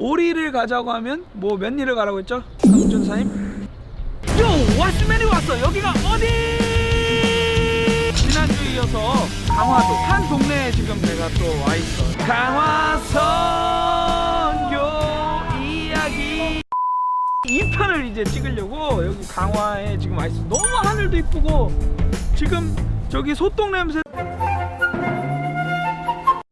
오리를 가자고 하면 뭐 몇 리를 가라고 했죠? 강준사님? 요! 왔으면이 왔어! 여기가 어디? 지난주에 이어서 강화도 한 동네에 지금 내가 또 와있어. 강화선교 이야기 2편을 이제 찍으려고 여기 강화에 지금 와있어. 너무 하늘도 이쁘고 지금 저기 소똥 냄새.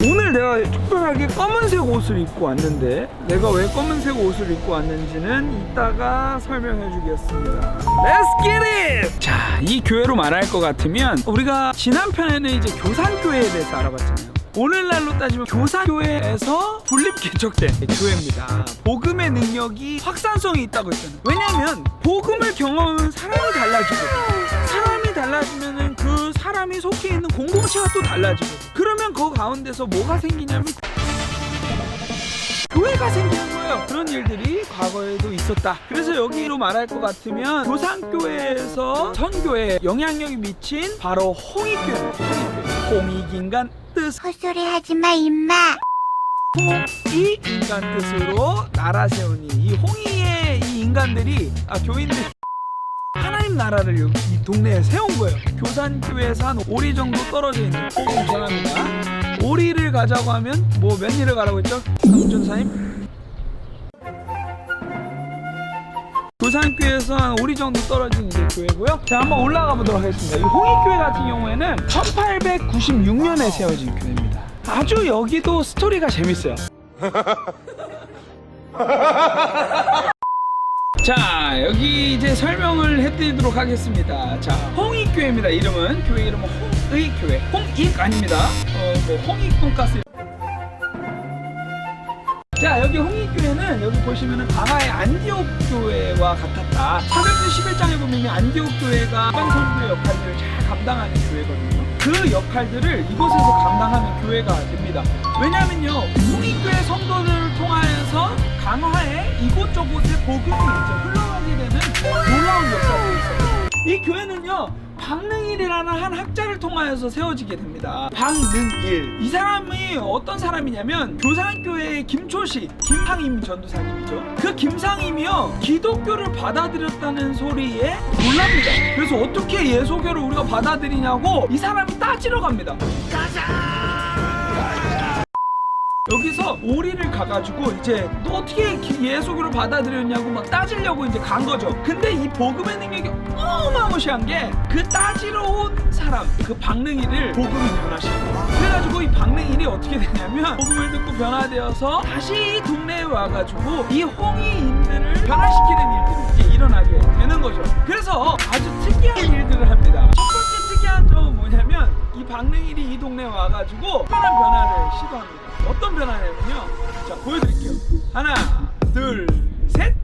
오늘 내가 특별하게 검은색 옷을 입고 왔는데 내가 왜 검은색 옷을 입고 왔는지는 이따가 설명해 주겠습니다. Let's get it! 자, 이 교회로 말할 것 같으면 우리가 지난 편에는 이제 교산교회에 대해서 알아봤잖아요. 오늘날로 따지면 교산교회에서 분립 개척된 교회입니다. 복음의 능력이 확산성이 있다고 했잖아요. 왜냐하면 복음을 경험하면 사람이 달라지고 사람이 달라지면은 그 사람이 속해 있는 공동체가 또 달라지고 그러면 그 가운데서 뭐가 생기냐면 교회가 생기는 거예요. 그런 일들이 과거에도 있었다. 그래서 여기로 말할 것 같으면 교산교회에서 선교에 영향력이 미친 바로 홍익교회입니다. 홍익인간 뜻 헛소리 하지마 임마. 홍이 인간 뜻으로 나라 세우니 이 홍이의 이 인간들이 교인들이 하나님 나라를 여기 이 동네에 세운 거예요. 교산교회에서 한 5리 정도 떨어져 있는 죄송합니다. 5리를 가자고 하면 뭐 몇 리를 가라고 했죠? 강준사님? 교산교회에서 한 5리 정도 떨어진 이제 교회고요. 자, 한번 올라가 보도록 하겠습니다. 이 홍익교회 같은 경우에는 1896년에 세워진 교회입니다. 아주 여기도 스토리가 재밌어요. 자, 여기 이제 설명을 해드리도록 하겠습니다. 자, 홍익교회입니다. 이름은 교회 이름은 홍의교회. 홍익 아닙니다. 뭐 홍익 돈가스. 자, 여기 홍익교회는 여기 보시면은 강화의 안디옥 교회와 같았다. 사도행전 11장에 보면 안디옥 교회가 성도의 역할들을 잘 감당하는 교회거든요. 그 역할들을 이곳에서 감당하는 교회가 됩니다. 왜냐면요, 홍익교회 성도들을 통하여서 강화에 이곳저곳에 복음이 이제 흘러가게 되는 놀라운 역사들이 있어요. 이 교회는요, 박능일이라는 한 학자를 통하여서 세워지게 됩니다. 박능일, 이 사람이 어떤 사람이냐면 교산교회의 김초시, 김상임 전도사님이죠. 그 김상임이요, 기독교를 받아들였다는 소리에 놀랍니다. 그래서 어떻게 예수교를 우리가 받아들이냐고 이 사람이 따지러 갑니다. 여기서 오리를 가가지고 이제 너 어떻게 예수교를 받아들였냐고 막 따지려고 이제 간 거죠. 근데 이 복음의 능력이 어마무시한 게 그 따지러 온 사람, 그 박능일을 복음이 변화시켜요. 그래가지고 이 박능일이 어떻게 되냐면 복음을 듣고 변화되어서 다시 이 동네에 와가지고 이 홍이인들을 변화시키는 일들이 이제 일어나게 되는 거죠. 그래서 아주 특이한 일들을 합니다. 첫 번째 특이한 점은 뭐냐면 이 박능일이 이 동네에 와가지고 특별한 변화를 시도합니다. 어떤 변화냐면요, 자 보여드릴게요. 하나 둘 셋.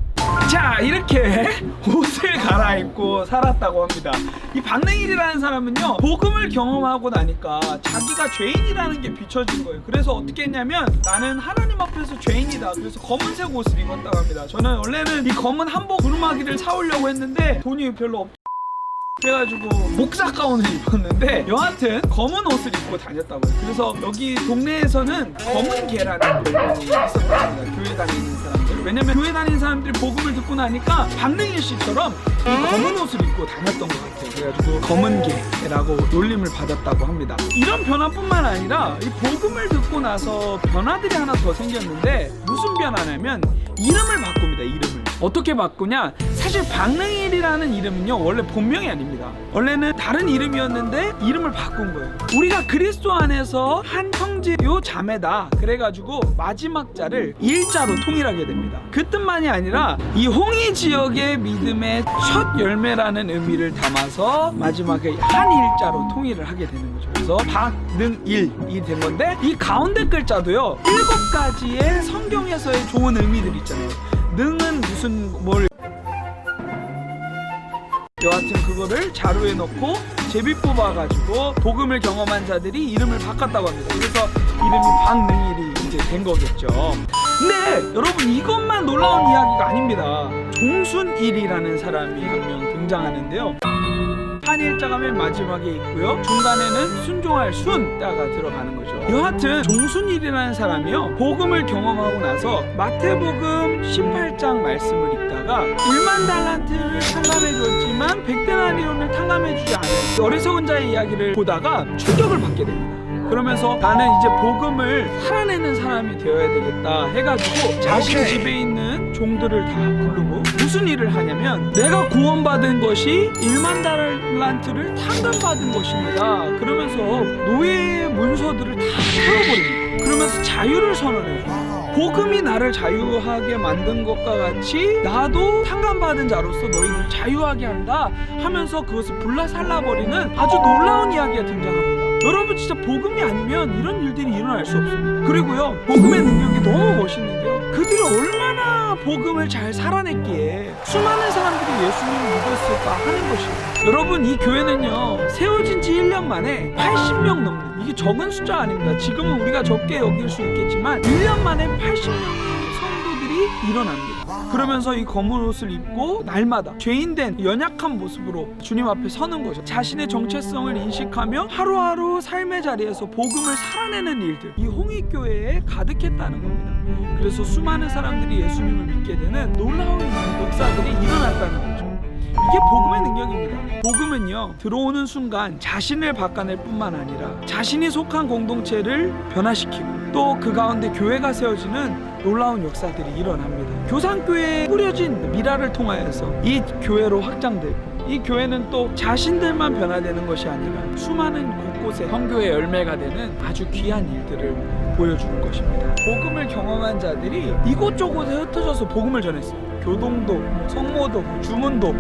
자, 이렇게 옷을 갈아입고 살았다고 합니다. 이 박능일이라는 사람은요, 복음을 경험하고 나니까 자기가 죄인이라는 게 비춰진 거예요. 그래서 어떻게 했냐면 나는 하나님 앞에서 죄인이다. 그래서 검은색 옷을 입었다고 합니다. 저는 원래는 이 검은 한복 두루마기를 사오려고 했는데 돈이 별로 없 그래가지고 목사 가운을 입었는데 여하튼 검은 옷을 입고 다녔다고요. 그래서 여기 동네에서는 검은 개라는 별명이 있었답니다. 교회 다니는 사람들. 왜냐면 교회 다니는 사람들이 복음을 듣고 나니까 박능일 씨처럼 이 검은 옷을 입고 다녔던 것 같아요. 그래가지고 검은 개라고 놀림을 받았다고 합니다. 이런 변화뿐만 아니라 이 복음을 듣고 나서 변화들이 하나 더 생겼는데 무슨 변화냐면 이름을 바꿉니다. 이름을 어떻게 바꾸냐? 사실 박능일이라는 이름은요, 원래 본명이 아닙니다. 원래는 다른 이름이었는데 이름을 바꾼 거예요. 우리가 그리스도 안에서 한 형제요 자매다. 그래가지고 마지막 자를 일자로 통일하게 됩니다. 그 뜻만이 아니라 이 홍이 지역의 믿음의 첫 열매라는 의미를 담아서 마지막에 한 일자로 통일을 하게 되는 거죠. 그래서 박능일이 된 건데 이 가운데 글자도요, 7가지의 성경에서의 좋은 의미들이 있잖아요. 능은 무슨 뭘, 여하튼 그거를 자루에 넣고 제비 뽑아가지고 복음을 경험한 자들이 이름을 바꿨다고 합니다. 그래서 이름이 박능일이 이제 된 거겠죠. 근데 여러분, 이것만 놀라운 이야기가 아닙니다. 종순일이라는 사람이 한 명 등장하는데요. 한일자가 맨 마지막에 있고요. 중간에는 순종할 순자가 들어가는 거죠. 여하튼 종순일이라는 사람이요, 복음을 경험하고 나서 마태복음 18장 말씀을 읽다가 1만 달란트를 탕감해 줬지만 100데나리온을 탕감해 주지 않은 어리석은 자의 이야기를 보다가 충격을 받게 됩니다. 그러면서 나는 이제 복음을 살아내는 사람이 되어야 되겠다 해가지고 자신 집에 있는 종들을 다 부르고 무슨 일을 하냐면, 내가 구원받은 것이 1만 달란트를 탕감받은 것입니다. 그러면서 노예의 문서들을 다 털어버립니다. 그러면서 자유를 선언해요. 복음이 나를 자유하게 만든 것과 같이 나도 탕감받은 자로서 너희들을 자유하게 한다 하면서 그것을 불라살라버리는 아주 놀라운 이야기가 등장합니다. 여러분, 진짜 복음이 아니면 이런 일들이 일어날 수 없습니다. 그리고요, 복음의 능력이 너무 멋있는데요, 그들이 얼마나 복음을 잘 살아냈기에 수많은 사람들이 예수님을 믿었을까 하는 것이에요. 여러분, 이 교회는요 세워진 지 1년 만에 80명 넘는, 이게 적은 숫자 아닙니다. 지금은 우리가 적게 여길 수 있겠지만 1년 만에 80명의 성도들이 일어납니다. 그러면서 이 검은 옷을 입고 날마다 죄인된 연약한 모습으로 주님 앞에 서는 거죠. 자신의 정체성을 인식하며 하루하루 삶의 자리에서 복음을 살아내는 일들, 이 홍익교회에 가득했다는 겁니다. 그래서 수많은 사람들이 예수님을 믿게 되는 놀라운 역사들이 일어났다는 거죠. 이게 복음의 능력입니다. 복음은요, 들어오는 순간 자신을 바꿔낼 뿐만 아니라 자신이 속한 공동체를 변화시키고 또 그 가운데 교회가 세워지는 놀라운 역사들이 일어납니다. 교산교회에 뿌려진 미라를 통하여서 이 교회로 확장되고, 이 교회는 또 자신들만 변화되는 것이 아니라 수많은 곳곳에 선교의 열매가 되는 아주 귀한 일들을 보여주는 것입니다. 복음을 경험한 자들이 이곳저곳에 흩어져서 복음을 전했어요. 교동도, 성모도, 주문도,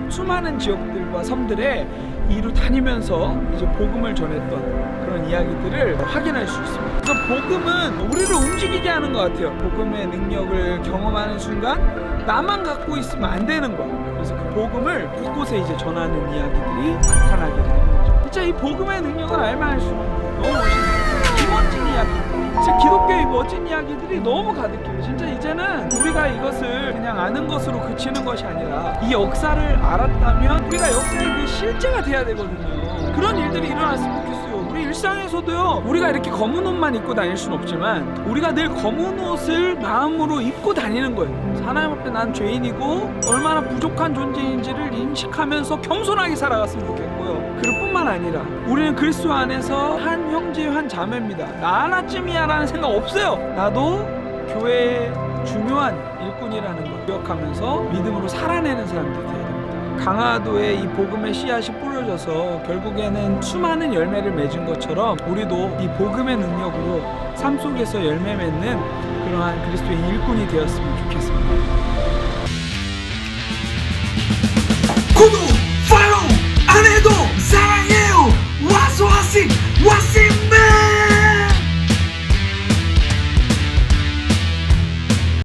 수많은 지역들과 섬들에 이루 다니면서 이제 복음을 전했던 그런 이야기들을 확인할 수 있습니다. 그래서 복음은 우리를 움직이게 하는 것 같아요. 복음의 능력을 경험하는 순간 나만 갖고 있으면 안 되는 거야. 그래서 그 복음을 곳곳에 이제 전하는 이야기들이 나타나게 되는 거죠. 진짜 이 복음의 능력을 알면 알수록 너무 멋있는 김원진 이야기, 진짜 기독교의 멋진 이야기들이 너무 가득해요. 진짜 이제는 우리가 이것을 그냥 아는 것으로 그치는 것이 아니라 이 역사를 알았다면 우리가 역사의 그 실제가 돼야 되거든요. 그런 일들이 일어났으면 좋겠어요. 우리 일상에서도요, 우리가 이렇게 검은 옷만 입고 다닐 순 없지만 우리가 늘 검은 옷을 마음으로 입고 다니는 거예요. 하나님 앞에 난 죄인이고 얼마나 부족한 존재인지를 인식하면서 겸손하게 살아갔으면 좋겠고요. 그럴 뿐만 아니라 우리는 그리스도 안에서 한 형제 한 자매입니다. 나 하나쯤이야 라는 생각 없어요. 나도 교회의 중요한 일꾼이라는 걸 기억하면서 믿음으로 살아내는 사람들이 돼야 됩니다. 강화도에 이 복음의 씨앗이 뿌려져서 결국에는 수많은 열매를 맺은 것처럼 우리도 이 복음의 능력으로 삶 속에서 열매 맺는 그러한 그리스도의 일꾼이 되었으면 좋겠습니다.